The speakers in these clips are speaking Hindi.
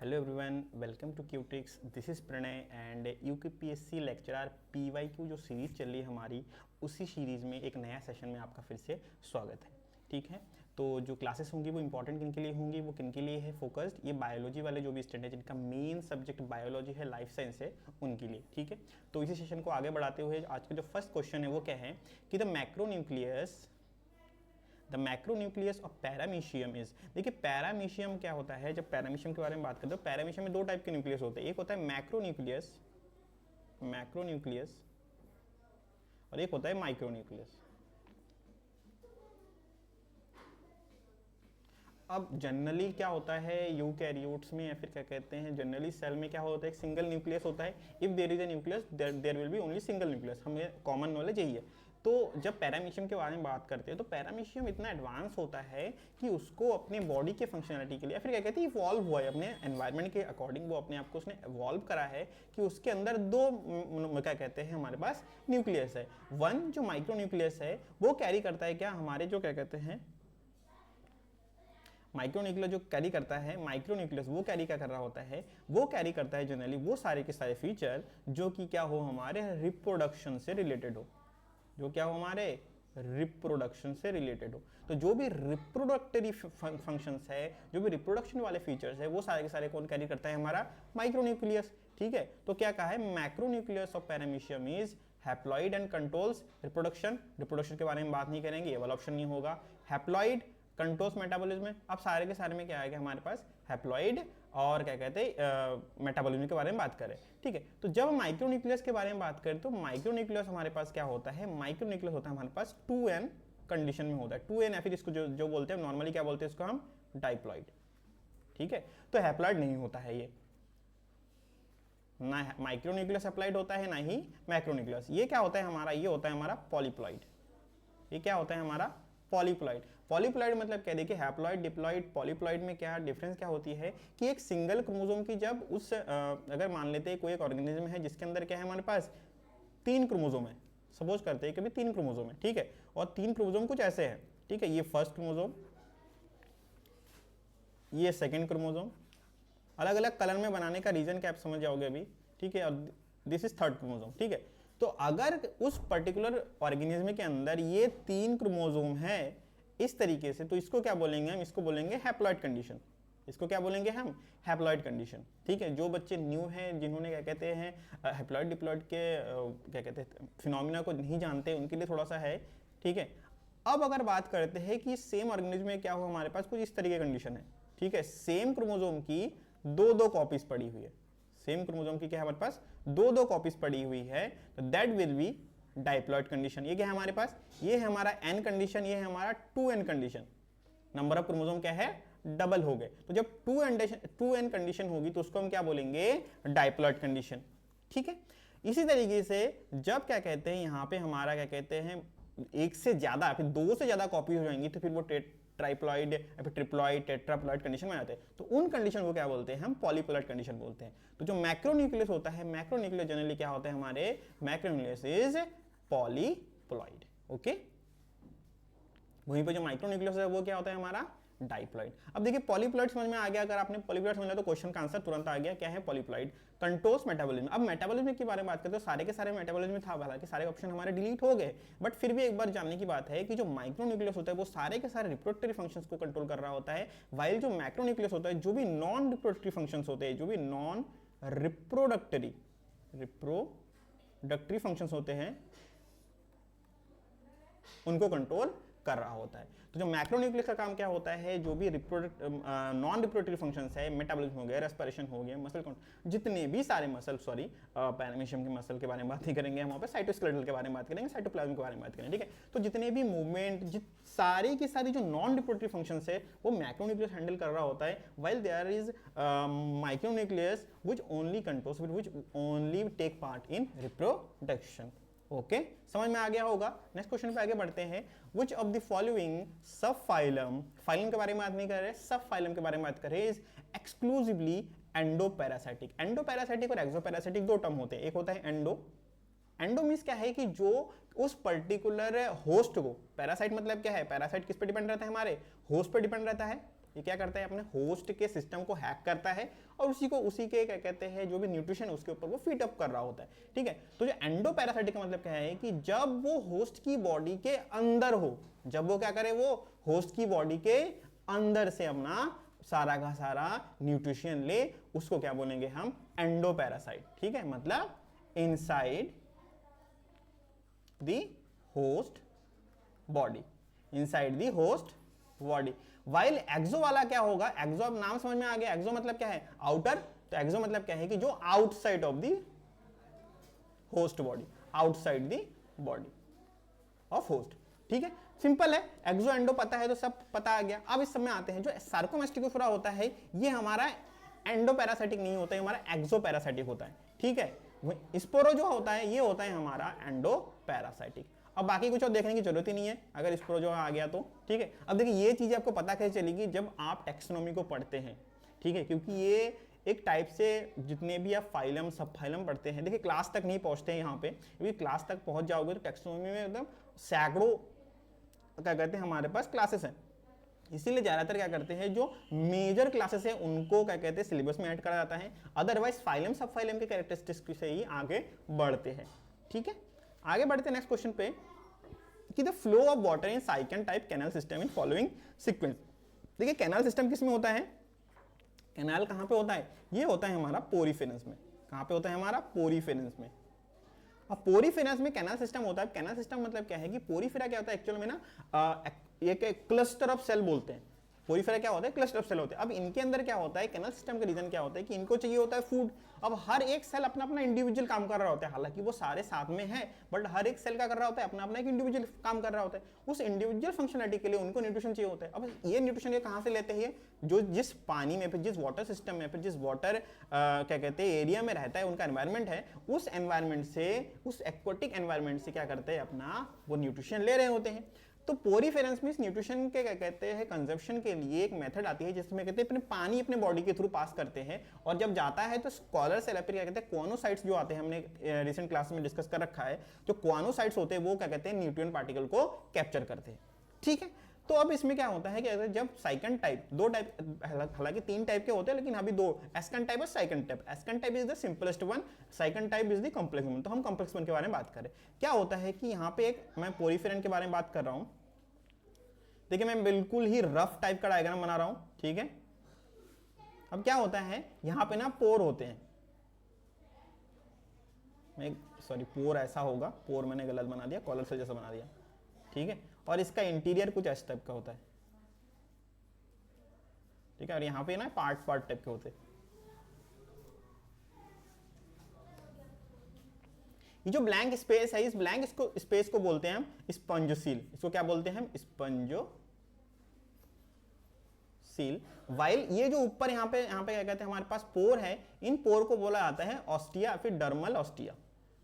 Hello everyone, welcome to Cutix. This is Pranay and UPSC lecturer PYQ जो सीरीज़ चल रही है हमारी, उसी सीरीज़ में एक नया सेशन में आपका फिर से स्वागत है। ठीक है, तो जो क्लासेस होंगी वो इंपॉर्टेंट किन के लिए होंगी, वो किन के लिए है फोकस्ड, ये बायोलॉजी वाले जो भी स्टूडेंट है जिनका मेन सब्जेक्ट बायोलॉजी है, लाइफ साइंस है, उनके लिए। ठीक है, तो इसी सेशन को आगे बढ़ाते हुए आज का जो फर्स्ट क्वेश्चन है वो क्या है कि the macronucleus of paramecium is. देखिए पैरामीशियम क्या होता है, जब पैरामीशियम के बारे में बात करते हैं, पैरामीशियम में दो टाइप के न्यूक्लियस होते हैं। एक होता है मैक्रोन्यूक्लियस और एक होता है माइक्रोन्यूक्लियस। अब जनरली क्या होता है यूकैरियोट्स में, या फिर क्या कहते हैं जनरली सेल में क्या होता है, एक सिंगल न्यूक्लियस होता है। If there is a nucleus there will be only single nucleus. हमें कॉमन नॉलेज यही है। तो जब पैरामीशियम के बारे में बात करते हैं तो पैरामीशियम इतना एडवांस होता है कि उसको अपने बॉडी के फंक्शनलिटी के लिए, फिर क्या कहते हैं इवॉल्व हुआ है अपने एनवायरनमेंट के अकॉर्डिंग, वो अपने आप को उसने इवॉल्व करा है कि उसके अंदर दो क्या कहते हैं हमारे पास न्यूक्लियस है। वन जो माइक्रो न्यूक्लियस है वो कैरी करता है क्या हमारे जो क्या कहते हैं माइक्रोन्यूक्लियस जो कैरी करता है, माइक्रोन्यूक्लियस वो कैरी क्या कर रहा होता है, वो कैरी करता है जनरली वो सारे के सारे फीचर जो कि क्या हो हमारे रिप्रोडक्शन से रिलेटेड हो, जो क्या हो हमारे रिप्रोडक्शन से रिलेटेड हो। तो जो भी रिप्रोडक्टरी फंक्शंस है, जो भी रिप्रोडक्शन वाले फीचर्स है, वो सारे के सारे कौन कैरी करता है, हमारा माइक्रोन्यूक्लियस। ठीक है, तो क्या कहा है, macronucleus of paramecium is haploid and controls reproduction. Reproduction के बारे में बात नहीं करेंगे, ये वाला ऑप्शन नहीं होगा। हैप्लॉइड कंट्रोल्स मेटाबॉलिज्म में, अब सारे के सारे में क्या आएगा हमारे पास, हैप्लॉइड और क्या कहते हैं मेटाबॉलिज्म के बारे में बात करें। ठीक है, तो जब माइक्रोन्यूक्लियस के बारे में बात करें तो माइक्रोन्यूक्लियस हमारे पास क्या होता है, माइक्रोन्यूक्लियस होता है हमारे पास 2n कंडीशन में होता है। 2n या फिर इसको जो बोलते हैं नॉर्मली क्या बोलते हैं इसको हम, डाइप्लॉइड। ठीक है, तो हैप्लॉइड नहीं होता है ये, ना माइक्रोन्यूक्लियस हैप्लॉइड होता है ना ही मैक्रोन्यूक्लियस। ये क्या होता है हमारा, ये होता है हमारा पॉलीप्लॉइड। ये क्या होता है हमारा पॉलीप्लॉइड। पॉलीप्लॉइड मतलब क्या, देखिए हैप्लॉइड, डिप्लॉइड, पॉलीप्लॉइड में क्या डिफरेंस क्या होती है कि एक सिंगल क्रोमोसोम की जब उस अगर मान लेते हैं कोई एक ऑर्गेनिज्म है जिसके अंदर क्या है हमारे पास 3 क्रोमोसोम है, सपोज करते हैं कि 3 क्रोमोसोम है। ठीक है, और 3 क्रोमोसोम कुछ ऐसे हैं। ठीक है, ये फर्स्ट क्रोमोसोम, ये सेकेंड क्रोमोसोम, अलग अलग कलर में बनाने का रीजन क्या आप समझ जाओगे अभी। ठीक है, और दिस इज थर्ड क्रोमोसोम। ठीक है, तो अगर उस पर्टिकुलर ऑर्गेनिज्म के अंदर ये 3 क्रोमोसोम है इस तरीके से, तो इसको क्या बोलेंगे हम, इसको बोलेंगे हैप्लॉइड कंडीशन। इसको क्या बोलेंगे हम, हैप्लॉइड कंडीशन। ठीक है, जो बच्चे न्यू हैं, जिन्होंने क्या कहते हैं हैप्लॉइड डिप्लॉइड के क्या कहते हैं फिनोमिना को नहीं जानते, उनके लिए थोड़ा सा है। ठीक है, अब अगर बात करते हैं कि सेम ऑर्गेनिज्म में क्या हो, हमारे पास कुछ इस तरीके कंडीशन है। ठीक है, सेम क्रोमोसोम की दो कॉपीज पड़ी हुई है, सेम क्रोमोसोम की क्या है हमारे पास दो कॉपीज पड़ी हुई है, तो that will be diploid condition. ये क्या है हमारे पास, ये है हमारा n कंडीशन, ये है हमारा 2n condition. Number of chromosome क्या है, डबल हो गए। तो जब 2n कंडीशन होगी तो उसको हम क्या बोलेंगे, डाइप्लॉइड कंडीशन। ठीक है, इसी तरीके से जब क्या कहते हैं यहां पे हमारा क्या कहते हैं एक से ज्यादा, फिर 2 से ज्यादा कॉपी हो जाएंगी, तो फिर वो ट्राइप्लॉइड या फिर ट्रिप्लॉइड, टेट्राप्लॉइड कंडीशन में आते हैं। तो उन कंडीशन को क्या बोलते हैं हम, पॉलीप्लॉइड कंडीशन बोलते हैं। तो जो मैक्रोन्यूक्लियस होता है, मैक्रोन्यूक्लियस जनरली क्या होता है हमारे, मैक्रोन्यूक्लियस इज पॉलीप्लॉइड। ओके, वहीं पे जो माइक्रोन्यूक्लियस है वो क्या होता है हमारा डाइप्लॉइड। अब देखिए पॉलीप्लॉइड समझ में आ गया, अगर आपने पॉलीप्लॉइड समझ लिया तो क्वेश्चन का आंसर तुरंत आ गया, क्या है पॉलीप्लॉइड। Controls metabolism. अब मेटाबॉलिज्म की बारे में बात करते हैं, सारे के सारे मेटाबॉलिज्म में था, हालांकि सारे ऑप्शन हमारे डिलीट हो गए, बट फिर भी एक बार जानने की बात है कि जो माइक्रोन्यूक्लियस होता है वो सारे के सारे रिप्रोडक्टरी फंक्शंस को कंट्रोल कर रहा होता है, वाइल जो मैक्रोन्यूक्लियस होता है जो भी नॉन रिप्रोडक्टरी फंक्शंस होते हैं, जो भी नॉन रिप्रोडक्टरी फंक्शंस होते हैं उनको कंट्रोल कर रहा होता है। तो जो मैक्रोन्यूक्लियस का काम क्या होता है, जो भी नॉन रिप्रोडक्टिव फंक्शंस है, मेटाबॉलिज्म हो गया, रेस्पिरेशन हो गया, मसल जितने भी सारे मसल, सॉरी पैरामीशियम के मसल के बारे में बात नहीं करेंगे हम, वहाँ पे साइटोस्केलेटल के बारे में बात करेंगे, साइटोप्लाज्म के बारे में बात करेंगे। ठीक है, तो जितने भी मूवमेंट, सारी की सारी जो नॉन रिप्रोडक्टिव फंक्शंस है वो मैक्रोन्यूक्लियस हैंडल कर रहा होता है, while there is micronucleus which only controls, which only take part in reproduction. Okay, समझ में आ गया होगा। नेक्स्ट क्वेश्चन पे आगे बढ़ते हैं। विच ऑफ द फॉलोइंग सब फाइलम, फाइलम के बारे में बात नहीं कर रहे, सब फाइलम के बारे में बात कर रहे, इज एक्सक्लूसिवली एंडोपैरासाइटिक। एंडोपैरासाइटिक और एक्सोपैरासाइटिक दो टर्म होते हैं, एक होता है एंडो। एंडो मीन्स क्या है कि जो उस पर्टिकुलर होस्ट को, पैरासाइट मतलब क्या है, पैरासाइट किस पे डिपेंड रहता है, हमारे होस्ट पे डिपेंड रहता है। ये क्या करता है, अपने होस्ट के सिस्टम को हैक करता है और उसी के क्या कहते हैं जो भी न्यूट्रिशन उसके ऊपर वो फीड अप कर रहा होता है, ठीक है। तो जो एंडोपैरासाइटिक का मतलब क्या है कि जब वो होस्ट की बॉडी के अंदर हो, जब वो क्या करे, वो होस्ट की बॉडी के अंदर से अपना सारा का सारा न्यूट्रिशन ले, उसको क्या बोलेंगे हम, एंडोपैरासाइट, ठीक है। मतलब inside the host body, inside the host body. While exo वाला क्या होगा, एक्सो अब नाम समझ में आ गया, एक्सो मतलब क्या है, आउटर। तो एक्सो मतलब क्या है कि जो outside of the host body, outside the body of host, ठीक है। सिंपल है, एक्सो एंडो पता है तो सब पता आ गया। अब इस सब में आते हैं, जो सार्कोमेस्टिकोफोरा होता है ये हमारा एंडोपैरासाइटिक नहीं होता है, हमारा एक्सोपैरासाइटिक होता है, ठीक है। स्पोरो जो होता है ये होता है हमारा एंडोपैरासाइटिक। अब बाकी कुछ और देखने की जरूरत ही नहीं है अगर स्पोरो जो आ गया तो, ठीक है। अब देखिए ये चीज़ आपको पता कैसे चलेगी, जब आप टैक्सोनॉमी को पढ़ते हैं, ठीक है, क्योंकि ये एक टाइप से जितने भी आप फाइलम सब फाइलम पढ़ते हैं, देखिए क्लास तक नहीं पहुंचते हैं यहाँ पे, क्योंकि क्लास तक पहुंच जाओगे तो टैक्सोनॉमी में एकदम सैकड़ों क्या कहते हैं हमारे पास क्लासेस हैं। इसीलिए ज़्यादातर क्या करते हैं, जो मेजर क्लासेस है उनको क्या कहते हैं सिलेबस में ऐड करा जाता है, अदरवाइज फाइलम सब फाइलम के कैरेक्टरिस्टिक्स से ही आगे बढ़ते हैं, ठीक है। आगे बढ़ते हैं नेक्स्ट क्वेश्चन पे कि the flow of water in sycon type canal system in following sequence. देखिए कैनाल सिस्टम किस में होता है, कैनाल कहाँ पे होता है, ये होता है हमारा पोरीफेरेंस में। कहाँ पे होता है हमारा, पोरीफेरेंस में। अब पोरीफेरेंस में कैनाल सिस्टम होता है। कैनाल सिस्टम मतलब क्या है कि पोरीफेरा क्या होता है एक्चुअल में ना, एक क्लस्टर ऑफ सेल बोलते हैं। पोरीफेरा क्या होता है, क्लस्टर ऑफ सेल होते हैं। अब इनके अंदर क्या होता है, कैनाल सिस्टम का रीजन क्या होता है कि इनको चाहिए होता है फूड। अब हर एक सेल अपना अपना इंडिविजुअल काम कर रहा होता है, हालांकि वो सारे साथ में है, बट हर एक सेल का कर रहा होता है अपना अपना एक इंडिविजुअल काम कर रहा होता है। उस इंडिविजुअल फंक्शनलिटी के लिए उनको न्यूट्रिशन चाहिए होता है। अब ये न्यूट्रिशन ये कहाँ से लेते हैं, जो जिस पानी में, फिर जिस वाटर सिस्टम में, फिर जिस वाटर क्या कहते हैं एरिया में रहता है, उनका एनवायरमेंट है, उस एनवायरमेंट से, उस एक्वाटिक एनवायरमेंट से क्या करते हैं अपना वो न्यूट्रिशन ले रहे होते हैं। तो पोरीफेरेंस में इस न्यूट्रिशन के क्या कहते हैं कंजप्शन के लिए एक मेथड आती है जिसमें कहते हैं अपने पानी अपने बॉडी के थ्रू पास करते हैं, और जब जाता है तो स्कॉलर सेल फिर क्या कहते हैं क्वानोसाइट्स जो आते हैं, हमने रिसेंट क्लास में डिस्कस कर रखा है, जो क्वानोसाइट्स होते हैं वो क्या कहते हैं न्यूट्रिएंट पार्टिकल को कैप्चर करते हैं, ठीक है। तो अब इसमें क्या होता है कि जब साइकन टाइप, दो टाइप, हालांकि 3 टाइप के होते हैं लेकिन अभी 2, एस्कन टाइप और sycon type. Ascon type is the simplest one, sycon type is the complex one. तो हम कॉम्प्लेक्स वन के बारे में बात करें। क्या होता है कि यहाँ पे एक मैं पोरीफेरेंट के बारे में बात कर रहा हूँ। देखिए मैं बिल्कुल ही रफ टाइप का डायग्राम बना रहा हूं, ठीक है। अब क्या होता है यहां पे ना पोर होते हैं, सॉरी पोर ऐसा होगा, पोर मैंने गलत बना दिया, कॉलर सेल जैसा बना दिया, ठीक है। और इसका इंटीरियर कुछ इस टाइप का होता है, ठीक है। और यहां पे ना पार्ट टाइप के होते हैं। ये जो ब्लैंक स्पेस है, इस ब्लैंक स्पेस को बोलते हैं हम स्पंजोसील। इसको क्या बोलते हैं हम, स्पंजोसील। वाइल ये जो ऊपर यहाँ पे क्या कहते हैं हमारे पास पोर है, इन पोर को बोला जाता है ऑस्टिया, फिर डर्मल ऑस्टिया।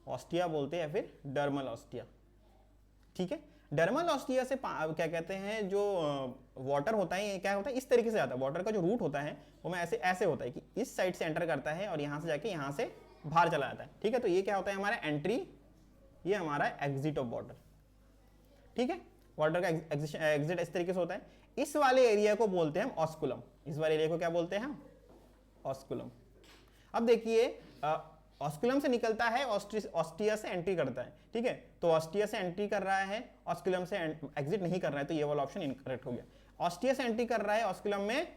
ऑस्टिया बोलते हैं फिर डर्मल ऑस्टिया, ठीक है। डर्मल ऑस्टिया से क्या कहते हैं जो वाटर होता है, ये क्या होता है इस तरीके से आता है। वाटर का जो रूट होता है वो में ऐसे होता है कि इस साइड से एंटर करता है और यहाँ से जाके यहाँ से बाहर चला जाता है, ठीक है। तो ये क्या होता है हमारा एंट्री, ये हमारा एग्जिट ऑफ वाटर, ठीक है। वाटर का एग्जिट इस तरीके से होता है। इस वाले एरिया को बोलते हैं हम ऑस्कुलम। इस वाले एरिया को क्या बोलते हैं हम, ऑस्कुलम। अब देखिए ऑस्कुलम से निकलता है, ऑस्टिया से एंट्री करता है, ठीक है। तो ऑस्टिया से एंट्री कर रहा है, ऑस्कुलम से एग्जिट नहीं कर रहा है, तो ये वाला ऑप्शन इनकरेक्ट हो गया। ऑस्टिया से एंट्री कर रहा है, ऑस्कुलम में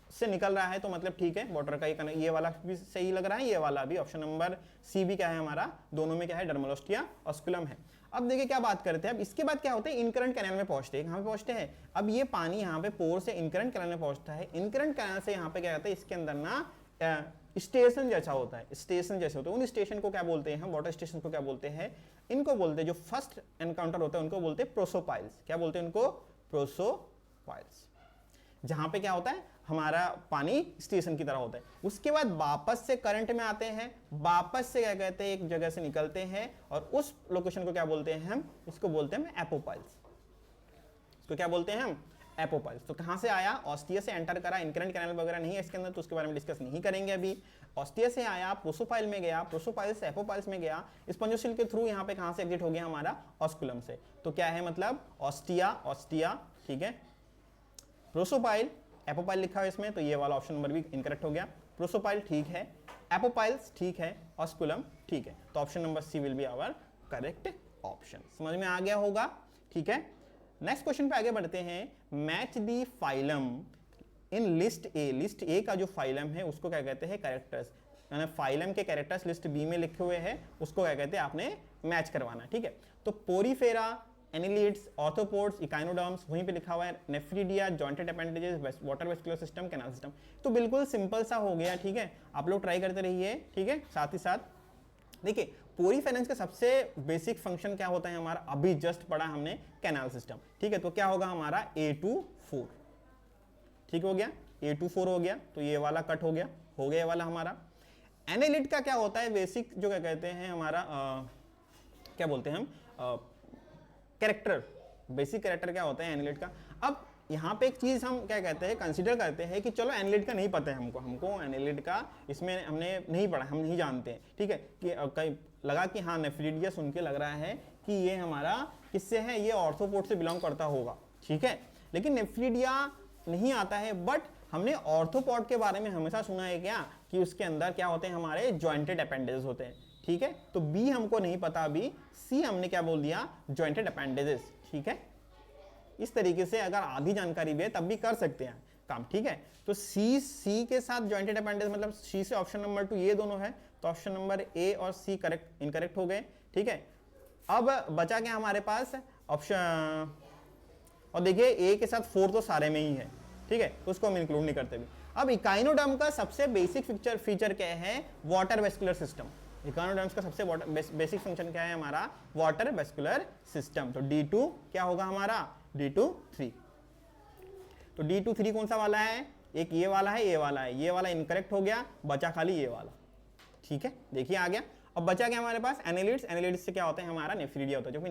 से निकल रहा है, तो मतलब ठीक है, वाटर का ये वाला भी सही लग रहा है, ये वाला भी। ऑप्शन नंबर सी भी क्या है हमारा, दोनों में क्या है, डर्मल ऑस्टिया ऑस्कुलम है। अब देखिए क्या बात करते हैं, अब इसके बाद क्या होता है, इनकरेंट कैनाल में पहुंचते हैं। कहाँ पे पहुंचते हैं, अब ये पानी यहाँ पे पोर से इनकरेंट कैनाल में पहुंचता है। इनकरेंट कैनाल से यहाँ पे क्या होता है, इसके अंदर ना स्टेशन जैसा होता है, स्टेशन जैसे होते हैं। उन स्टेशन को क्या बोलते हैं हम, वाटर स्टेशन को क्या बोलते हैं, इनको बोलते हैं जो फर्स्ट एनकाउंटर होता है उनको बोलते हैं प्रोसोपाइल्स। क्या बोलते हैं उनको, प्रोसोपाइल्स। जहां पे क्या होता है हमारा पानी स्टेशन की तरह होता है। उसके बाद वापस से करंट में आते हैं, वापस से क्या कहते हैं एक जगह से निकलते हैं, और उस लोकेशन को क्या बोलते हैं हम, इसको बोलते हैं एपोपाइल्स। इसको क्या बोलते हैं हम, एपोपाइल्स। तो कहां से आया, ऑस्टिया से एंटर करा, इनकरेंट कैनाल वगैरह नहीं है इसके अंदर, तो उसके बारे में डिस्कस नहीं करेंगे अभी। ऑस्टिया से आया, प्रोसोपाइल में गया, प्रोसोपाइल से एपोपाइल्स में गया, स्पंजोसील के थ्रू यहाँ पे कहां से एग्जिट हो गया हमारा, ऑस्कुलम से। तो क्या है मतलब ऑस्टिया, ऑस्टिया, ठीक है, प्रोसोपाइल, एपोपाइल लिखा है इसमें, तो ये वाला ऑप्शन नंबर भी इनकरेक्ट हो गया। प्रोसोपाइल ठीक है, एपोपाइल्स ठीक है, ऑस्कुलम ठीक है, तो option number C will be our correct option. समझ में आ गया होगा, ठीक है। नेक्स्ट क्वेश्चन पे आगे बढ़ते हैं। Match the phylum in list A. List A का जो फाइलम है उसको क्या कहते हैं, कैरेक्टर्स, यानी फाइलम के कैरेक्टर्स लिस्ट बी में लिखे हुए हैं, उसको क्या कहते हैं, आपने मैच करवाना, ठीक है। तो पोरीफेरा, एनिलिड्स, ऑर्थोपोड्स, इकाइनोडर्म्स, वहीं पे लिखा हुआ है nephridia, jointed appendages, water vascular system, canal system. तो बिल्कुल सिंपल सा हो गया, ठीक है। आप लोग ट्राई करते रहिए, ठीक है। साथ ही साथ देखिए पोरीफेरेंस का सबसे बेसिक फंक्शन क्या होता है हमारा, अभी जस्ट पढ़ा हमने, कैनाल सिस्टम, ठीक है। तो क्या होगा हमारा A24, ठीक हो गया, A24 हो गया, तो ये वाला कट हो गया ये वाला हमारा। एनालिट का क्या होता है, बेसिक जो क्या कहते हैं हमारा क्या बोलते हैं हम, कैरेक्टर, बेसिक कैरेक्टर क्या होता है एनालिट का। अब यहाँ पे एक चीज हम क्या कहते हैं, कंसीडर करते हैं कि चलो एनालिट का नहीं पता है हमको एनालिट का इसमें हमने नहीं पढ़ा, हम नहीं जानते हैं, ठीक है। कि कहीं लगा कि हाँ नेफ्रिडिया सुन के लग रहा है कि ये हमारा किससे है, ये ऑर्थोपोड से बिलोंग करता होगा, ठीक है। लेकिन नेफ्रिडिया नहीं आता है, बट हमने ऑर्थोपॉड के बारे में हमेशा सुना है क्या, कि उसके अंदर क्या होते हैं, हमारे जॉइंटेड अपेंडेजेस होते हैं, ठीक है। तो बी हमको नहीं पता अभी, सी हमने क्या बोल दिया, जॉइंटेड अपेंडेजेस, ठीक है। इस तरीके से अगर आधी जानकारी भी है तब भी कर सकते हैं काम, ठीक है। तो सी के साथ जॉइंटेड अपेंडेज, मतलब सी से ऑप्शन नंबर 2 ये दोनों है, तो ऑप्शन नंबर ए और सी करेक्ट इनकरेक्ट हो गए, ठीक है। अब बचा क्या हमारे पास ऑप्शन, और देखिए ए के साथ 4 तो सारे में ही है, ठीक है, तो उसको हम इंक्लूड नहीं करते भी। अब इकाइनोडर्म का सबसे बेसिक फीचर क्या है, वाटर वेस्कुलर सिस्टम। इकाइनोडर्म्स का सबसे बेसिक फंक्शन क्या है हमारा, वाटर वेस्कुलर सिस्टम। तो D2 क्या होगा हमारा, D2-3। तो D2-3 कौन सा वाला है, एक ये वाला है, ये वाला है, ये वाला इनकरेक्ट हो गया, बचा खाली ये वाला, ठीक है। देखिए आ गया। अब बचा क्या हमारे पास, एनालिड्स। एनालिड्स से क्या होता है हमारा, नेफ्रिडिया होता है, जो कि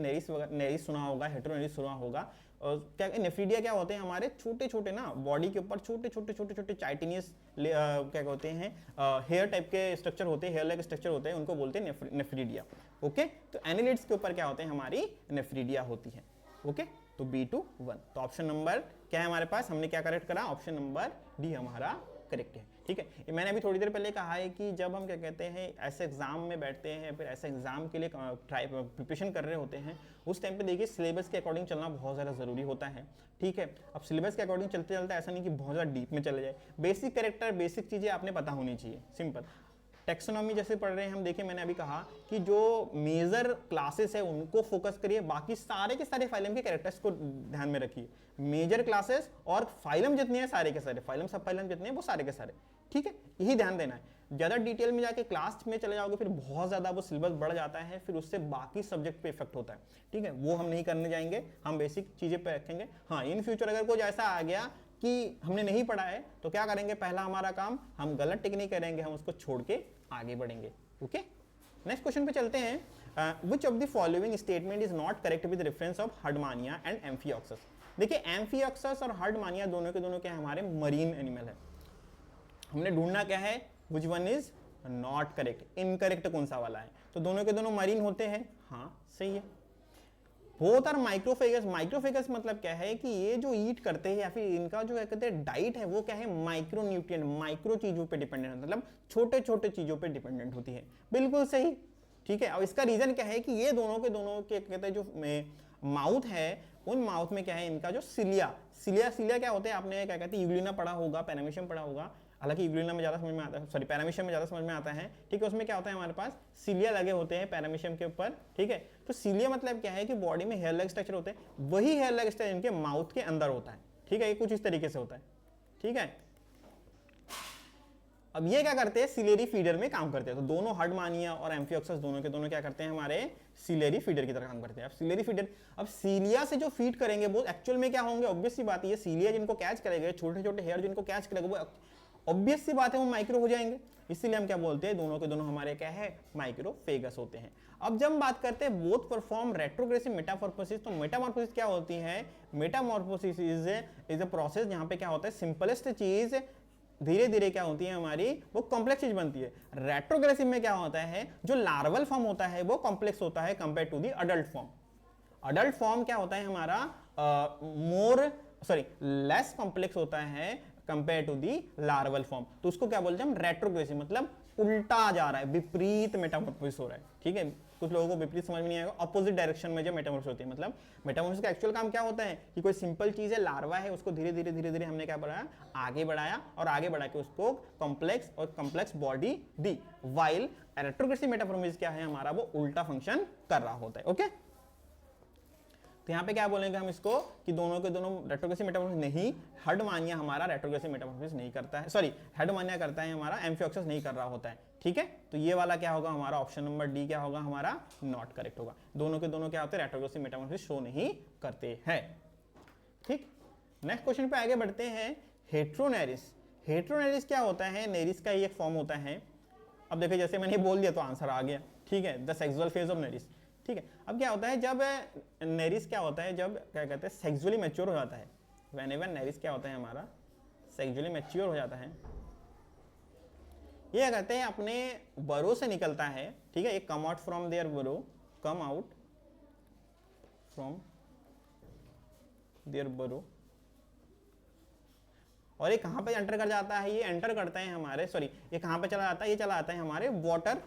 नेरिस सुना होगा, हेटेरोनेरिस सुना होगा। और क्या नेफ्रिडिया क्या होते हैं हमारे छोटे छोटे ना, बॉडी के ऊपर छोटे छोटे चाइटिनियस क्या कहते हैं, हेयर टाइप के स्ट्रक्चर होते हैं, हेयर लाइक स्ट्रक्चर होते हैं, उनको बोलते हैं नेफ्रिडिया, ओके। तो एनालिड्स के ऊपर क्या होते हैं, हमारी नेफ्रिडिया होती है, ओके। तो B2-1, तो ऑप्शन नंबर क्या है हमारे पास, हमने क्या करेक्ट करा, ऑप्शन नंबर डी हमारा करेक्ट है, ठीक है। मैंने अभी थोड़ी देर पहले कहा है कि जब हम क्या कहते हैं ऐसे एग्जाम में बैठते हैं, फिर ऐसे एग्जाम के लिए प्रिपरेशन कर रहे होते हैं, उस टाइम पे देखिए सिलेबस के अकॉर्डिंग चलना बहुत ज़्यादा ज़रूरी होता है, ठीक है। अब सिलेबस के अकॉर्डिंग चलते चलते ऐसा नहीं कि बहुत ज़्यादा डीप में चले जाए, बेसिक कैरेक्टर, बेसिक चीज़ें आपने पता होनी चाहिए, सिंपल। टेक्सोनॉमी जैसे पढ़ रहे हैं हम, देखिए मैंने अभी कहा कि जो मेजर क्लासेस है उनको फोकस करिए, बाकी सारे के सारे फाइलम के कैरेक्टर्स को ध्यान में रखिए। मेजर क्लासेस और फाइलम जितने हैं सारे के सारे, फाइलम सब फाइलम जितने हैं वो सारे के सारे, ठीक है, यही ध्यान देना है। ज़्यादा डिटेल में जाके क्लास में चले जाओगे फिर बहुत ज़्यादा वो सिलेबस बढ़ जाता है, फिर उससे बाकी सब्जेक्ट पे इफेक्ट होता है, ठीक है, वो हम नहीं करने जाएंगे, हम बेसिक चीज़ें पे रखेंगे। हाँ, इन फ्यूचर अगर कुछ ऐसा आ गया कि हमने नहीं पढ़ा है तो क्या करेंगे, पहला हमारा काम, हम गलत टिक नहीं करेंगे, हम उसको छोड़ के आगे बढ़ेंगे, ओके। नेक्स्ट क्वेश्चन पे चलते हैं। Which of the following statement is not correct with reference of Herdmania and amphioxus. देखिए एम्फियोक्सस और हर्डमानिया दोनों के दोनों क्या हमारे मरीन एनिमल है, हमने ढूंढना क्या है, which one is not correct, incorrect कौन सा वाला है। तो दोनों के दोनों मरीन होते हैं, हाँ सही है। Both are माइक्रोफेगस। माइक्रोफेगस मतलब क्या है कि ये जो ईट करते हैं या फिर इनका जो कहते हैं डाइट है वो क्या है, माइक्रो न्यूट्रिएंट, माइक्रो चीजों पे डिपेंडेंट, मतलब छोटे छोटे चीजों पे डिपेंडेंट होती है, बिल्कुल सही, ठीक है। अब इसका रीजन क्या है कि ये दोनों के कहते हैं जो माउथ है, उन माउथ में क्या है, इनका जो सिलिया क्या होते हैं, आपने क्या कहते हैं यूग्लिना पढ़ा होगा, पैरामीशियम पढ़ा होगा, हालांकि यूग्लिना में ज़्यादा समझ में आता है, सॉरी पैरामीशियम में ज़्यादा समझ में आता है, ठीक है। उसमें क्या होता है हमारे पास सिलिया लगे होते हैं पैरामीशियम के ऊपर, ठीक है। तो सिलिया मतलब क्या है कि बॉडी में हेयर लाइक स्ट्रक्चर होते हैं, वही हेयर लाइक स्ट्रक्चर इनके माउथ के अंदर होता है, ठीक है, ये कुछ इस तरीके से होता है, ठीक है। अब ये क्या करते हैं, सिलेरी फीडर में काम करते हैं। तो दोनों हर्डमानिया और एम्फियोक्सस दोनों के दोनों क्या करते हैं, हमारे सिलेरी फीडर की तरह काम करते हैं। अब सिलेरी फीडर, अब सीलिया से जो फीड करेंगे वो एक्चुअल में क्या होंगे, ऑब्वियस सी बात है, ये सीलिया जिनको कैच करेंगे, छोटे छोटे हेयर जिनको कैच करेंगे, वो ऑब्वियस सी बात है वो माइक्रो हो जाएंगे, इसीलिए हम क्या बोलते हैं, दोनों के दोनों हमारे क्या है, माइक्रोफेगस होते हैं। अब जब हम बात करते हैं बोथ परफॉर्म रेट्रोग्रेसिव मेटामॉर्फोसिस, तो मेटामॉर्फोसिस क्या होती है, मेटामॉर्फोसिस इज अ प्रोसेस जहां पे क्या होता है, सिंपलेस्ट चीज धीरे धीरे क्या होती है हमारी, वो कॉम्प्लेक्स चीज बनती है। रेट्रोग्रेसिव में क्या होता है, जो लार्वल फॉर्म होता है वो कॉम्प्लेक्स होता है compare to the adult form. Adult form क्या होता है हमारा, लेस कॉम्प्लेक्स होता है compare to the larval form. तो उसको क्या बोलते हैं हम, रेट्रोग्रेसिव, मतलब उल्टा जा रहा है, विपरीत मेटामॉर्फोसिस हो रहा है। ठीक है, कुछ लोगों को विपरीत समझ में नहीं आएगा, ऑपोजिट डायरेक्शन में जो मेटामॉर्फोसिस होती है, मतलब मेटामॉर्फोसिस का एक्चुअल काम क्या होता है कि कोई सिंपल चीज है, लार्वा है, उसको धीरे धीरे हमने क्या बढ़ाया, आगे बढ़ाया, और आगे बढ़ा के उसको कॉम्प्लेक्स बॉडी दी। वाइल रेट्रोग्रेसिव मेटामॉर्फोसिस क्या है हमारा, वो उल्टा फंक्शन कर रहा होता है। ओके, तो यहाँ पे क्या बोलेंगे हम इसको कि दोनों के दोनों रेट्रोग्रेसिव मेटामॉर्फोसिस नहीं, हर्डमानिया हमारा रेट्रोग्रेसिव मेटामॉर्फोसिस नहीं करता है, सॉरी हर्डमानिया करता है हमारा, एम्फिऑक्सिस नहीं कर रहा होता है। ठीक है, तो ये वाला क्या होगा हमारा, ऑप्शन नंबर डी क्या होगा हमारा, नॉट करेक्ट होगा। दोनों के दोनों क्या होते हैं, रेट्रोग्रेसिव मेटामॉर्फोसिस शो नहीं करते हैं। ठीक, नेक्स्ट क्वेश्चन पे आगे बढ़ते हैं। हेट्रोनेरिस, हेट्रोनेरिस क्या होता है, नेरिस का ही एक फॉर्म होता है। अब देखिए जैसे मैंने बोल दिया तो आंसर आ गया। ठीक है, the sexual phase of Nereis. ठीक है, अब क्या होता है जब नेरिस क्या होता है, जब क्या कहते हैं सेक्सुअली मैच्योर हो जाता है, व्हेनेवर नेरिस क्या होता है हमारा, सेक्सुअली मैच्योर हो जाता है, ये क्या कहते हैं अपने बरो से निकलता है। ठीक है, ये कम आउट फ्रॉम देयर बरो, कम आउट फ्रॉम देयर बरो, और ये कहां पे एंटर कर जाता है, ये एंटर करता है हमारे, सॉरी ये कहां पे चला जाता है, ये चला जाता है हमारे वाटर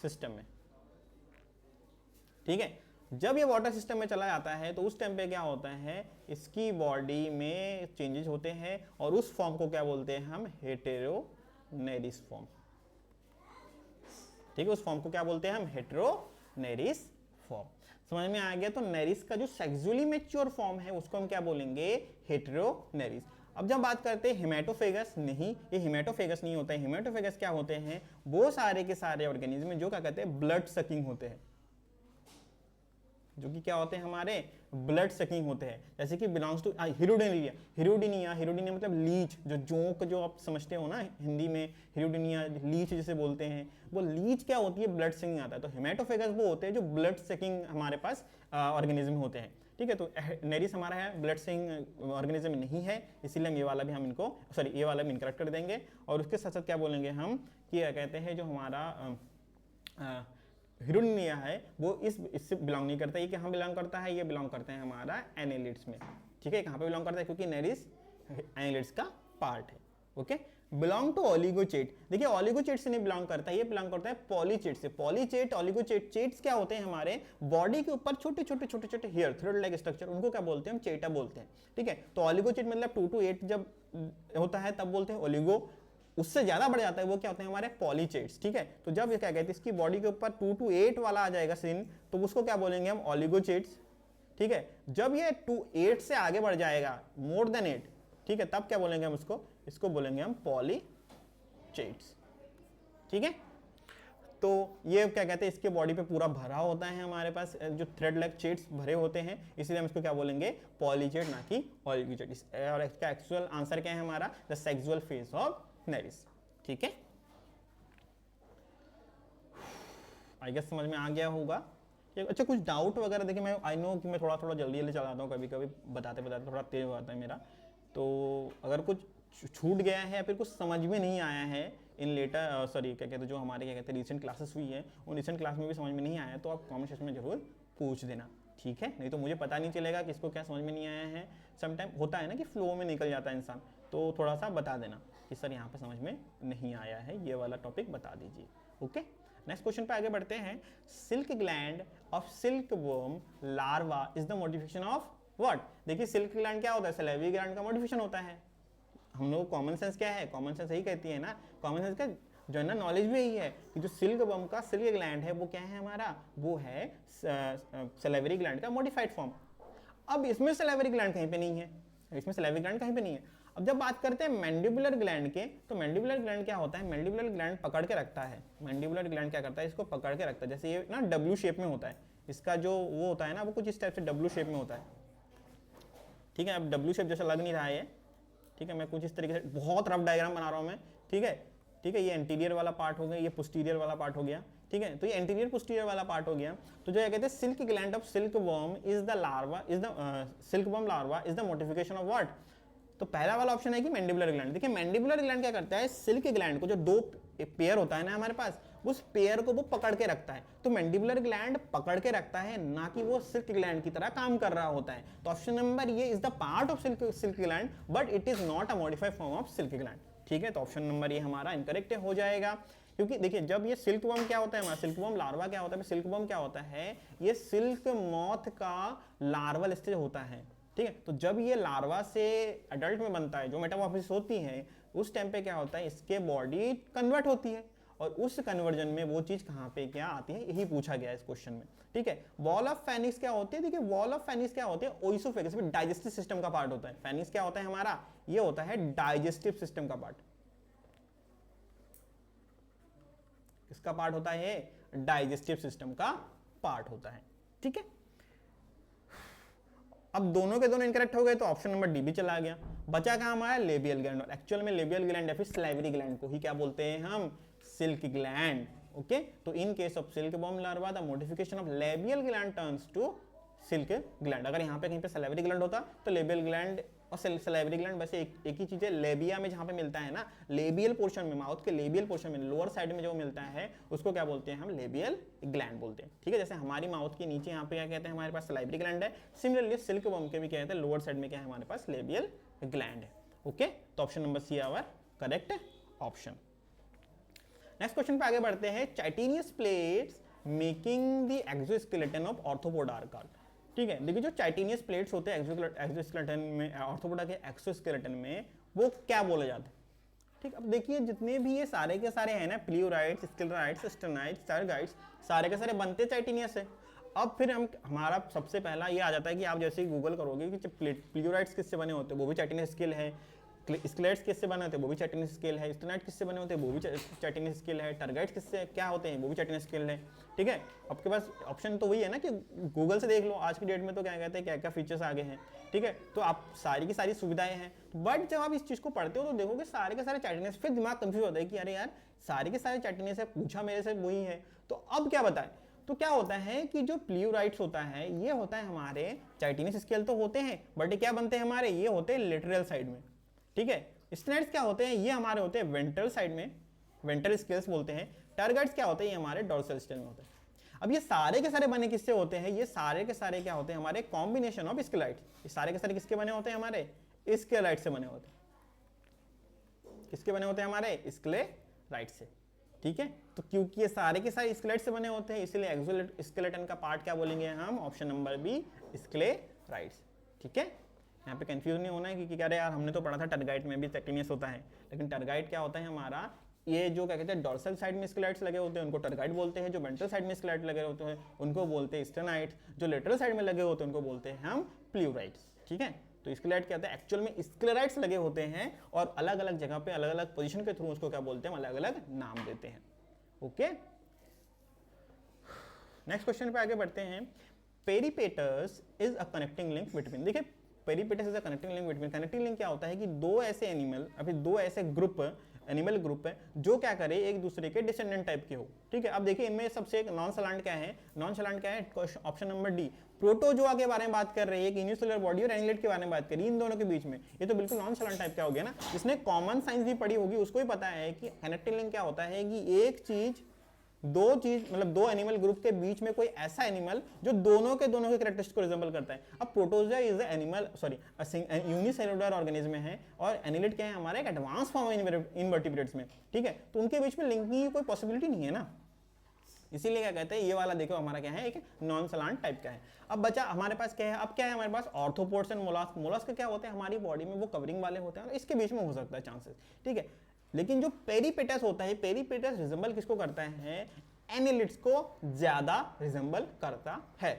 सिस्टम में। ठीक है, जब ये वाटर सिस्टम में चला जाता है तो उस टाइम पे क्या होता है, इसकी बॉडी में चेंजेस होते हैं, और उस फॉर्म को क्या बोलते हैं हम, हेटेरोनेरिस फॉर्म। ठीक है, उस फॉर्म को क्या बोलते हैं हम, हेटेरोनेरिस फॉर्म। समझ में आ गया। तो नेरिस का जो सेक्सुअली मैच्योर फॉर्म है उसको हम क्या बोलेंगे, हेटेरोनेरिस। अब जब बात करते हैं हिमेटोफेगस, नहीं ये हिमेटोफेगस नहीं होता है। हिमेटोफेगस क्या होते हैं, वो सारे के सारे ऑर्गेनिज्म जो क्या कहते हैं ब्लड सकिंग होते हैं, जो कि क्या होते हैं हमारे ब्लड सकिंग होते हैं, जैसे कि बिलोंग्स टू हिरुडिनिया। हिरुडिनिया मतलब लीच, जो जोंक जो आप समझते हो ना हिंदी में, हिरुडिनिया लीच जिसे बोलते हैं, वो लीच क्या होती है, ब्लड सकिंग आता है। तो हेमेटोफेगस वो होते हैं जो ब्लड सकिंग हमारे पास ऑर्गेनिज्म होते हैं। ठीक है, तो नेरिस हमारा है ब्लड सकिंग ऑर्गेनिज्म नहीं है, इसीलिए हम ये वाला भी हम इनको, सॉरी ये वाला भी इनकरेक्ट कर देंगे। और उसके साथ साथ क्या बोलेंगे हम कि क्या कहते हैं जो हमारा हिरुडिनिया है वो इससे बिलोंग नहीं करता। ये कहाँ बिलोंग करता है, ये बिलोंग करते हैं हमारा एनेलिड्स में। ठीक है, कहाँ पे बिलोंग करता है, क्योंकि नेरिस एनेलिड्स का पार्ट है। ओके, बिलोंग टू ओलिगोचेट, देखिए ओलिगोचेट से नहीं बिलोंग करता, ये बिलोंग करता है पॉलीचेट से। पॉलीचेट, ओलिगोचेट, चेट्स क्या होते हैं हमारे बॉडी के ऊपर छोटे छोटे हेयर, थ्रेड लाइक स्ट्रक्चर, उनको क्या बोलते हैं हम, चेटा बोलते हैं। ठीक है, तो ओलिगोचेट मतलब 2 to 8 जब होता है तब बोलते हैं ओलिगो, उससे ज्यादा बढ़ जाता है वो क्या होते हैं हमारे पॉलीचेट्स। ठीक है, तो जब ये क्या कहते हैं इसकी बॉडी के ऊपर 2 to 8 वाला आ जाएगा सीन, तो उसको क्या बोलेंगे हम, ओलिगोचेट्स। ठीक है, जब ये 8 से आगे बढ़ जाएगा, मोर देन 8, ठीक है, तब क्या बोलेंगे हम इसको बोलेंगे हम पॉलीचेट्स। ठीक है, तो ये क्या कहते हैं इसके बॉडी पे पूरा भरा होता है हमारे पास, जो थ्रेड लाइक चेट्स भरे होते हैं, इसलिए हम इसको क्या बोलेंगे, पॉलीचेट, ना कि ओलिगोचेट। और इसका एक्चुअल आंसर क्या है हमारा, the sexual phase of Nereis. ठीक है, आई गेस समझ में आ गया होगा। अच्छा, कुछ डाउट वगैरह, देखिए मैं आई नो कि मैं थोड़ा जल्दी चलाता हूँ, कभी कभी बताते थोड़ा तेज हो जाता है मेरा, तो अगर कुछ छूट गया है या फिर कुछ समझ में नहीं आया है इन लेटर, सॉरी क्या कहते हैं जो हमारे क्या कहते हैं रिसेंट क्लासेस हुई है, उन रिसेंट क्लास में भी समझ में नहीं आया तो आप कमेंट सेक्शन में जरूर पूछ देना। ठीक है, नहीं तो मुझे पता नहीं चलेगा कि इसको क्या समझ में नहीं आया है। समटाइम होता है ना कि फ्लो में निकल जाता है इंसान, तो थोड़ा सा बता देना कि सर यहाँ पे समझ में नहीं आया है, ये वाला टॉपिक बता दीजिए। ओके, नेक्स्ट क्वेश्चन पे आगे बढ़ते हैं। Silk gland of silk worm larva is the modification of what. देखिए सिल्क ग्लैंड क्या होता है, सैलिवरी ग्लैंड का मॉडिफिकेशन होता है। हम लोग कॉमन सेंस क्या है, कॉमन सेंस यही कहती है ना, कॉमन सेंस का जनरल नॉलेज भी यही है कि जो सिल्क वर्म का सिल्क ग्लैंड है वो क्या है हमारा, वो है सैलिवरी ग्लैंड का मॉडिफाइड फॉर्म। अब इसमें सैलिवरी ग्लैंड कहीं पे नहीं है, इसमें सैलिवरी ग्लैंड कहीं पे नहीं है। अब जब बात करते हैं मैंडिबुलर ग्लैंड के, तो मैंडिबुलर ग्लैंड क्या होता है, मैंडिबुलर ग्लैंड पकड़ के रखता है। मैंडिबुलर ग्लैंड क्या करता है, इसको पकड़ के रखता है। जैसे ये ना डब्ल्यू शेप में होता है, इसका जो वो होता है ना वो कुछ इस टाइप से डब्ल्यू शेप में होता है। ठीक है, अब डब्ल्यू शेप जैसा लग नहीं रहा है, ठीक है, मैं कुछ इस तरीके से बहुत रफ डायग्राम बना रहा हूँ मैं। ठीक है, ये एंटीरियर वाला पार्ट हो गया, ये पोस्टीरियर वाला पार्ट हो गया। ठीक है, तो ये एंटीरियर पोस्टीरियर वाला पार्ट हो गया। तो जो कहते हैं silk gland of silk worm is the larva, is the silk worm larva is the modification of what. तो पहला वाला ऑप्शन है कि मैंडिबुलर ग्लैंड। देखिए मैंडिबुलर ग्लैंड क्या करता है, सिल्क ग्लैंड को जो दो पेयर होता है ना हमारे पास, उस पेयर को वो पकड़ के रखता है। तो मैंडिबुलर ग्लैंड पकड़ के रखता है, ना कि वो सिल्क ग्लैंड की तरह काम कर रहा होता है। तो ऑप्शन नंबर ये is the part of silk gland but it is not a modified form of silk gland. ठीक है, तो ऑप्शन नंबर ये हमारा इनकरेक्ट हो जाएगा। क्योंकि देखिए जब ये सिल्क वर्म क्या होता है, हमारा सिल्क वर्म लार्वा क्या होता है, सिल्क वर्म क्या होता है, ये सिल्क मॉथ का लार्वल स्टेज होता है। ठीक है, तो जब ये लार्वा से अडल्ट में बनता है, जो मेटामॉर्फोसिस होती है, उस टाइम पे क्या होता है, इसके बॉडी कन्वर्ट होती है, और उस कन्वर्जन में वो चीज कहाँ पे क्या आती है, यही पूछा गया है इस क्वेश्चन में। ठीक है, वॉल ऑफ फेनिक्स क्या होती है, देखिए वॉल ऑफ फेनिक्स क्या होती है, ओइसोफेगस में डाइजेस्टिव सिस्टम का पार्ट होता है। फेनिक्स क्या होता है हमारा, ये होता है डाइजेस्टिव सिस्टम का पार्ट। इसका पार्ट होता है, डाइजेस्टिव सिस्टम का पार्ट होता है। ठीक है, अब दोनों के दोनों इनकरेक्ट हो गए, तो ऑप्शन नंबर डी भी चला गया। बचा कहां हमारा, लेबियल ग्लैंड। और एक्चुअल में लेबियल ग्लैंड या फिर सलाइवरी ग्लैंड को ही क्या बोलते हैं हम, सिल्क ग्लैंड। ओके, तो in case of silk worm larva the modification of labial gland turns to silk gland. अगर यहाँ पे कहीं पे सलाइवरी ग्लैंड होता तो लेबियल ग्लैंड और सलाइवरी ग्लैंड वैसे एक ही चीज है। लेबिया में जहाँ पे मिलता है ना, लेबियल पोर्शन में, माउथ के लेबियल पोर्शन में, लोअर साइड में जो मिलता है उसको क्या बोलते हैं हम, लेबियल ग्लैंड बोलते हैं। ठीक है, जैसे हमारी माउथ के नीचे यहाँ पे क्या कहते हैं, हमारे पास सलाइवरी ग्लैंड है। सिमिलरली सिल्क वर्म के भी क्या कहते हैं, लोअर साइड में क्या है हमारे पास, लेबियल ग्लैंड है। ओके, तो option number C our correct option. Next question पे आगे बढ़ते हैं। Chitinous plates making the exoskeleton of arthropoda are called. ठीक है, देखिए जो चाइटेनियस प्लेट्स होते हैं एक्सोस्केलेटन में, ऑर्थोपोडा के एक्सोस्केलेटन में, वो क्या बोले जाते हैं। ठीक, अब देखिए जितने भी ये सारे के सारे हैं ना, प्लियोराइट्स, स्क्लेराइट्स, स्टेनाइट्स, टर्गाइट्स, सारे के सारे बनते चाइटेनियस है। अब फिर हमारा सबसे पहला ये आ जाता है कि आप जैसे ही गूगल करोगे कि प्लियोराइट्स किससे बने होते हैं, वो भी चाइटेनियस स्केल है। स्केलेट्स किससे बने होते हैं, वो भी चाइटेनियस स्केल है। स्टेनाइट किससे बने होते हैं, वो भी चाइटेनियस स्केल है। टर्गाइट्स किससे क्या होते हैं, वो भी चाइटेनियस स्केल है। ठीक है, आपके पास ऑप्शन तो वही है ना कि गूगल से देख लो। आज की डेट में तो क्या कहते हैं, क्या क्या फीचर्स आगे हैं। ठीक है, तो आप सारी की सारी सुविधाएं हैं, बट जब आप इस चीज को पढ़ते हो तो देखोगे सारे के सारे चाइटेनियस, फिर दिमाग कंफ्यूज होता है कि अरे यार सारे के सारे चाइटेनियस है, पूछा मेरे से वही है, तो अब क्या बताएं। तो क्या होता है कि जो प्लियोराइट्स होता है, ये होता है हमारे चाइटेनियस स्केल तो होते हैं, बट ये क्या बनते हैं हमारे, ये होते हैं लेटरल साइड में। ठीक है, स्टेनाइट्स क्या होते हैं, ये हमारे होते हैं वेंट्रल साइड में, वेंट्रल स्केल्स बोलते हैं। टर्गाइट्स क्या होते हैं, ये हमारे डोर्सल स्केल में होते हैं। अब ये सारे के सारे बने किससे होते हैं, ये सारे के सारे क्या होते हैं हमारे, कॉम्बिनेशन ऑफ स्केलाइट्स। ये सारे के सारे किसके बने होते हैं, हमारे स्केलाइट से बने होते हैं। किसके बने होते हैं, हमारे स्केलेराइट से। ठीक है, तो क्योंकि ये सारे के सारे स्केलेट से बने होते हैं, इसलिए एक्सोस्केलेटन का पार्ट क्या बोलेंगे हम, ऑप्शन नंबर बी, स्केलेराइट्स। ठीक है, यहाँ पे कंफ्यूज नहीं होना है कि क्या यार हमने तो पढ़ा था टर्गाइट में भी चाइटेनियस होता है, लेकिन टर्गाइट क्या होता है हमारा, ये जो क्या कहते हैं डोर्सल साइड में स्केलेट्स लगे होते हैं उनको टर्गाइट बोलते हैं। जो वेंट्रल साइड में स्केलेट लगे होते हैं उनको बोलते हैं स्टेनाइट्स। जो लेटरल साइड में लगे होते हैं उनको बोलते हैं हम प्लियोराइट्स। ठीक है, तो स्केलेट क्या होता है, एक्चुअल में स्क्लेराइट्स लगे होते हैं और अलग अलग जगह पे अलग अलग पोजिशन के थ्रू उसको क्या बोलते हैं, अलग अलग नाम देते हैं। ओके, नेक्स्ट क्वेश्चन पे आगे बढ़ते हैं। Peripatus is a connecting link between, देखिए peripatus is a connecting link between. Connecting link क्या होता है कि दो ऐसे एनिमल, अभी दो ऐसे ग्रुप, एनिमल ग्रुप है जो क्या करे, एक दूसरे के डिसेंडेंट टाइप के हो। ठीक है, अब देखिए इनमें सबसे एक नॉन सलांट क्या है, नॉन सलांट क्या है, ऑप्शन नंबर डी, प्रोटोजोआ के बारे में बात कर रही है, कि यूनिसेलुलर बॉडी और एनिलेट के बारे में बात करी, इन दोनों के बीच में। ये तो बिल्कुल नॉन सलांट टाइप का हो गया ना। जिसने कॉमन साइंस भी पढ़ी होगी उसको ही पता है कि कनेक्टिंग लिंक क्या होता है, कि एक चीज, दो चीज, मतलब दो एनिमल ग्रुप के बीच में कोई ऐसा एनिमल जो दोनों के कैरेक्टरिस्टिक को रिजेंबल करता है। अब protozoa is animal, sorry unicellular organism है, और एनिलेट क्या है हमारा, एक एडवांस फॉर्म है इनवर्टिब्रेट्स में। ठीक है, तो उनके बीच में लिंकिंग की कोई पॉसिबिलिटी नहीं है ना, इसीलिए क्या कहते हैं, ये वाला देखो हमारा क्या है, एक नॉन सलांट टाइप का है। अब बचा हमारे पास क्या है, अब क्या है हमारे पास, ऑर्थोपोड्स एंड मोलस्क। मोलस्क क्या होते हैं हमारी बॉडी में, वो कवरिंग वाले होते हैं, और इसके बीच में हो सकता है चांसेस। ठीक है, लेकिन जो पेरिपेटस होता है, पेरिपेटस रिजेंबल किसको करता है, एनिलिड्स को ज्यादा रिजेंबल करता है।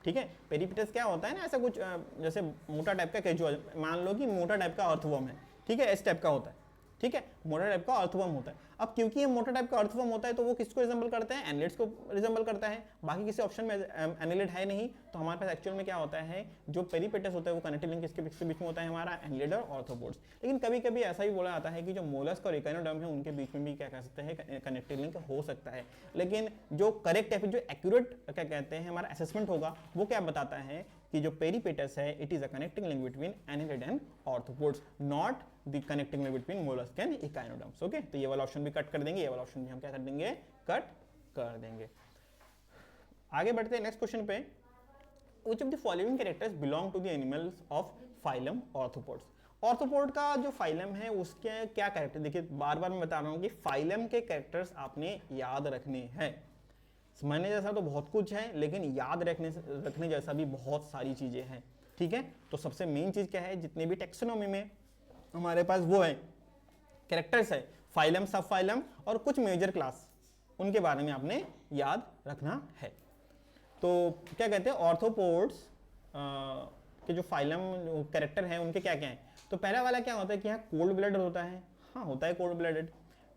ठीक है, पेरिपेटस क्या होता है ना, ऐसा कुछ जैसे मोटा टाइप का कैजुअल, मान लो कि मोटा टाइप का अर्थवर्म है। ठीक है, इस टाइप का होता है। ठीक है, मोटा टाइप का अर्थवर्म होता है। अब क्योंकि ये मोटा टाइप का अर्थवर्म होता है तो वो किसको रिजेंबल करता है, एनिलिड्स को रिजेंबल करता है। बाकी किसी ऑप्शन में एनिलिड है नहीं, तो हमारे पास एक्चुअल में क्या होता है, जो पेरिपेटस होता है वो कनेक्टिंग लिंक किसके बीच में होता है, हमारा एनिलिड और ऑर्थोपोड्स। लेकिन कभी कभी ऐसा भी बोला जाता है कि जो मोलस्क और इकोनोडर्म है उनके बीच में भी क्या कह सकते हैं, कनेक्टिंग लिंक हो सकता है। लेकिन जो करेक्ट है, जो एक्यूरेट क्या कहते हैं हमारा असेसमेंट होगा, वो क्या बताता है कि जो पेरिपेटस है it is a connecting link between annelid and arthropods, not the connecting link between mollusc and echinoderms. Okay, तो ये वाला ऑप्शन भी कट कर देंगे, ये वाला ऑप्शन भी हम क्या कर देंगे, कट कर देंगे। आगे बढ़ते हैं नेक्स्ट क्वेश्चन पे। Which of the following characters belong to the animals of phylum Arthropods? Arthropod का जो फाइलम है उसके क्या कैरेक्टर, देखिए बार बार मैं बता रहा हूँ कि फाइलम के कैरेक्टर्स आपने याद रखने हैं। समझने जैसा तो बहुत कुछ है, लेकिन याद रखने जैसा भी बहुत सारी चीजें हैं, ठीक है। तो सबसे मेन चीज क्या है, जितने भी टेक्सोनॉमी में हमारे पास वो है कैरेक्टर्स है, फाइलम, सब फाइलम और कुछ मेजर क्लास, उनके बारे में आपने याद रखना है। तो क्या कहते हैं, ऑर्थोपोड्स के जो फाइलम कैरेक्टर हैं उनके क्या क्या हैं। तो पहला वाला क्या होता है कि यहाँ कोल्ड ब्लडेड होता है, हाँ होता है कोल्ड ब्लडेड।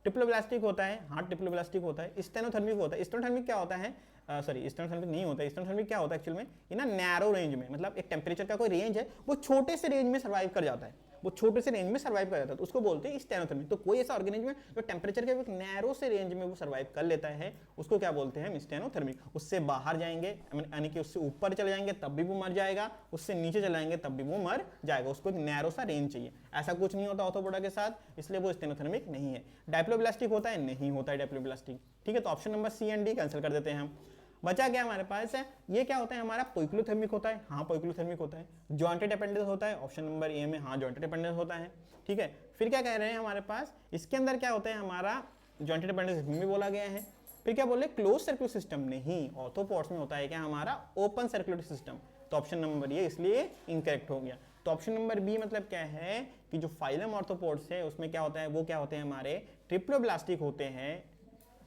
ट्रिप्लोब्लास्टिक होता है, हाँ ट्रिप्लोब्लास्टिक होता है। स्टेनोथर्मिक होता है, स्टेनोथर्मिक क्या होता है, सॉरी स्टेनोथर्मिक नहीं होता है। स्टेनोथर्मिक क्या होता है एक्चुअल में, ये ना नैरो रेंज में, मतलब एक टेम्परेचर का कोई रेंज है, वो छोटे से रेंज में सर्वाइव कर जाता है, वो छोटे से रेंज में सर्वाइव कर जाता है, तो उसको बोलते हैं स्टेनोथर्मिक। तो कोई ऐसा ऑर्गेनिज्म जो टेम्परेचर के एक नैरो से रेंज में वो सर्वाइव कर लेता है, उसको क्या बोलते हैं, स्टेनोथर्मिक। उससे बाहर जाएंगे यानी कि उससे ऊपर चले जाएंगे तब भी वो मर जाएगा, उससे नीचे चले जाएंगे तब भी वो मर जाएगा, उसको एक नैरो सा रेंज चाहिए। ऐसा कुछ नहीं होता ऑर्थोपोडा के साथ, इसलिए वो स्टेनोथर्मिक नहीं है। डायप्लोब्लास्टिक होता है, नहीं होता है डायप्लोब्लास्टिक, ठीक है। तो option number C and D cancel कर देते हैं हम। बचा क्या हमारे पास है, ये क्या होता है हमारा, पोइक्लोथर्मिक होता है, हाँ पोइक्लोथर्मिक होता है। जॉइंटेड अपेंडेज होता है, ऑप्शन नंबर ए में हाँ जॉइंटेड अपेंडेज होता है, ठीक है। फिर क्या कह रहे हैं हमारे पास, इसके अंदर क्या होता है हमारा, जॉइंटेड अपेंडेज भी बोला गया है। फिर क्या बोले, क्लोज सर्कुलर सिस्टम, नहीं, ऑर्थोपोड्स में होता है क्या हमारा, ओपन सर्कुलर सिस्टम। तो ऑप्शन नंबर ये इसलिए इनकरेक्ट हो गया। तो ऑप्शन नंबर बी मतलब क्या है कि जो फाइलम ऑर्थोपोड्स है उसमें क्या होता है, वो क्या होते हैं हमारे ट्रिप्लोब्लास्टिक होते हैं।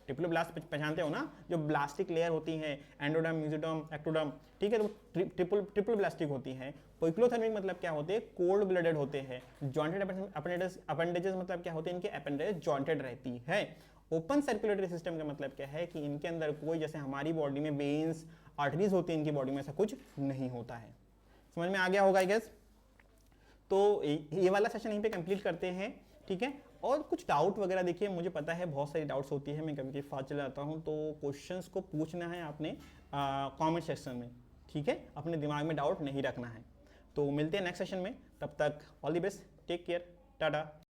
ट्रिप्लोब्लास्ट पहचानते हो ना, जो ब्लास्टिक लेयर होती है, एंडोडर्म, मेसोडर्म, एक्टोडर्म, ठीक है, तो ट्रिप्लोब्लास्टिक होती है। पोइक्लोथर्मिक मतलब क्या होते हैं, कोल्ड ब्लडेड होते हैं। जॉइंटेड अपेंडेजेस मतलब क्या होते हैं, इनके अपेंडेज जॉइंटेड रहती है। ओपन सर्कुलेटरी सिस्टम का मतलब क्या है कि इनके अंदर कोई, जैसे हमारी बॉडी में वेन्स, आर्टरीज होती है, इनकी बॉडी में ऐसा कुछ नहीं होता है। समझ में आ गया होगा आई गेस। तो ये वाला सेशन यहीं पे कंप्लीट करते हैं, ठीक है। और कुछ डाउट वगैरह देखिए, मुझे पता है बहुत सारी डाउट्स होती है, मैं कभी कभी फास्ट चला जाता हूँ, तो क्वेश्चंस को पूछना है आपने कमेंट सेक्शन में, ठीक है। अपने दिमाग में डाउट नहीं रखना है। तो मिलते हैं नेक्स्ट सेशन में, तब तक all the best, take care, Tata.